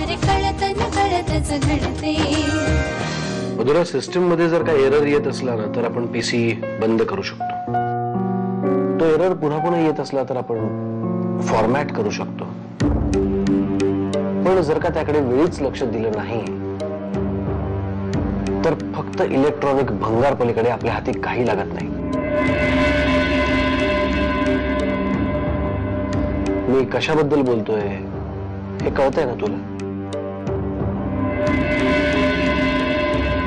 अरे कळत नकळतच घडते। मधुरा, सिस्टम मध्ये जर काही एरर येत असला ना तर आपण पीसी बंद करू शकतो। तो एरर पुन्हा पुन्हा येत असला तर आपण फॉर्मॅट करू शकतो। पण जर का त्याकडे वेळीच लक्ष दिलं नाही तर फक्त इलेक्ट्रॉनिक भंगार पलीकडे आपल्या हाती काही लागत नाही। मी कशाबद्दल बोलतोय हे कळतंय ना तुला?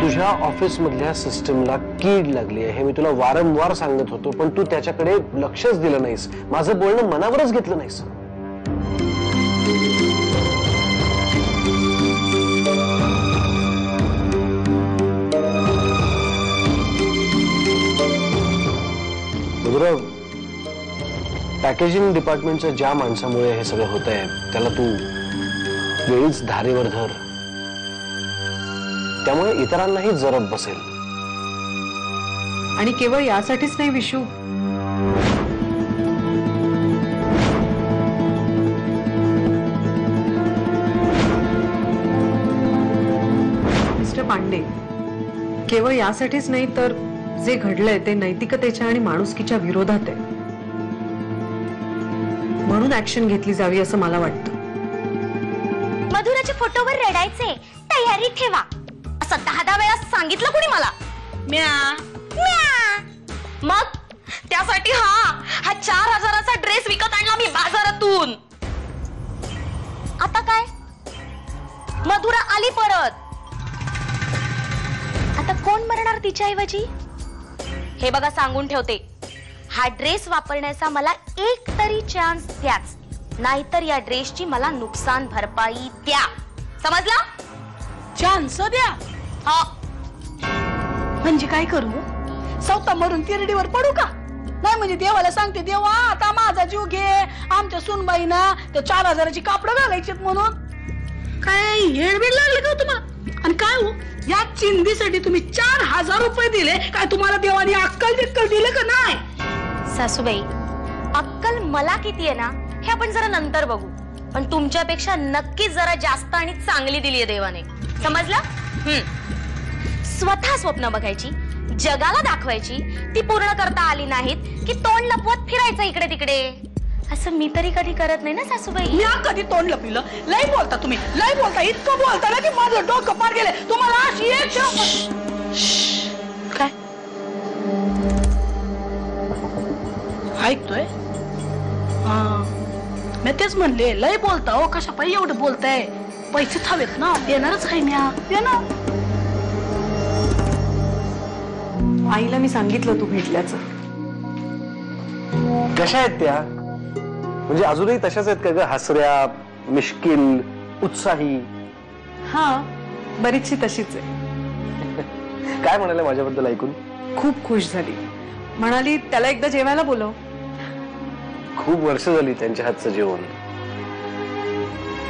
तुझ्या ऑफिस मधल्या सिस्टमला कीड लागली आहे हे मी तुला वारंवार सांगत होतो, पण तू त्याच्याकडे लक्षच दिलं नाहीस, माझं बोलणं मनावरच घेतलं नाहीस। मधुरा, पॅकेजिंग डिपार्टमेंटच्या ज्या माणसामुळे हे सगळं होतंय त्याला तू वेळीच धारेवर धर, त्यामुळे इतरांनाही जरब बसेल। आणि केवळ यासाठीच नाही विशू, मिस्टर पांडे, केवळ यासाठीच नाही तर जे घडलंय ते नैतिकतेच्या आणि माणुसकीच्या विरोधात आहे, म्हणून ऍक्शन घेतली जावी असं मला वाटतं। मधुराच्या फोटोवर रडायचे, तयारी ठेवा असं 10 वेळा सांगितलं कोणी मला? म्या म्या। मग त्यासाठी हा 4000चा ड्रेस विकत आणला मी बाजारातून। आता काय? मधुरा आली परत, आता कोण मरणार तिच्या ऐवजी? हे बघा, सांगून ठेवते, हा ड्रेस वापरण्याचा मला एक तरी चान्स द्याच, नाहीतर या ड्रेसची मला नुकसान भरपाई द्या, समजला? चान्स द्या? हा। म्हणजे काय करू? स्वतः मरून तिरडीवर पडू का? नाही म्हणजे देवाला सांगते, देवा आता माझा जीव घे, आमच्या सुनबाईना त्या 4000ची कापडं घालायची म्हणून। काय हेळबीड लागले का तुम्हाला? आणि काय हो, या चिंधीसाठी तुम्ही 4000 रुपये दिले? काय तुम्हाला देवाने अक्कल बिक्कल दिले का नाही? सासूबाई, अक्कल मला किती आहे ना हे आपण जरा नंतर बघू, पण तुमच्यापेक्षा नक्कीच जरा जास्त आणि चांगली दिलीये देवाने, समजलं? स्वतः स्वप्न बघायची, जगाला दाखवायची, ती पूर्ण करता आली नाहीत की तोंड लपवत फिरायचं इकडे तिकडे, असं मी तरी कधी करत नाही ना सासूबाई। मी कधी तोंड लपलं? लय बोलता तुम्ही, लय बोलता, इतकं बोलता ना की माझं डोकं पार गेले। तुम्हाला अशी एक काय ऐकतोय? मी तेच म्हणले, लय बोलता हो, कशा पाहिजे एवढं बोलताय? पैसे हवेत ना, देणारच आहे मी, देणार। आईला मी सांगितलं तू भेटल्याचं। कशा आहेत त्या? म्हणजे अजूनही तशाच आहेत का ग? हसऱ्या, मिश्किल, उत्साही? हा, बरीचशी तशीच आहे। काय म्हणाले माझ्याबद्दल ऐकून? खूप खुश झाली, म्हणाली त्याला एकदा जेवायला बोलव। खूप वर्ष झाली त्यांच्या हातचं जेवण।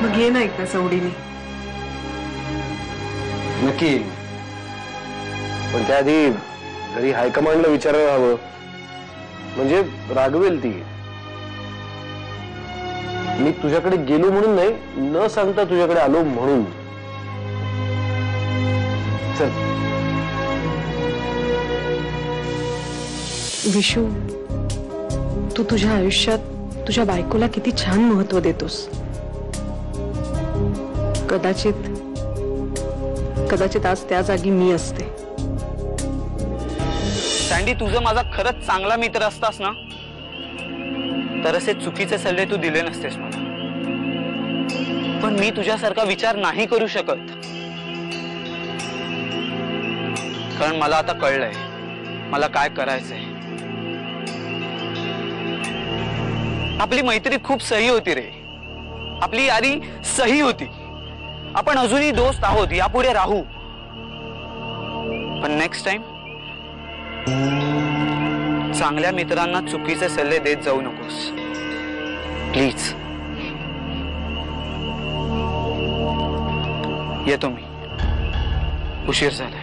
मग ये ना एकदा सवडीने। नक्की, पण त्याआधी घरी हायकमांडला विचारायला हवं, म्हणजे रागवेल ती। मी तुझ्याकडे गेलो म्हणून नाही, न सांगता तुझ्याकडे आलो म्हणून। चल विशू, तू तुझ्या आयुष्यात तुझ्या बायकोला किती छान महत्व देतोस। कदाचित आज त्या जागी मी असते। सँडी, तुझं माझा खरंच चांगला मित्र असतास ना तर असे चुकीचे सल्ले तू दिले नसतेस मला, पण मी तुझ्यासारखा विचार नाही करू शकत, कारण मला आता कळलंय मला काय करायचंय। आपली मैत्री खूप सही होती रे, आपली यारी सही होती, आपण अजूनही दोस्त आहोत, यापुढे राहू, पण नेक्स्ट टाइम चांगल्या मित्रांना चुकीचे सल्ले देत जाऊ नकोस प्लीज। येतो मी, उशीर झालाय।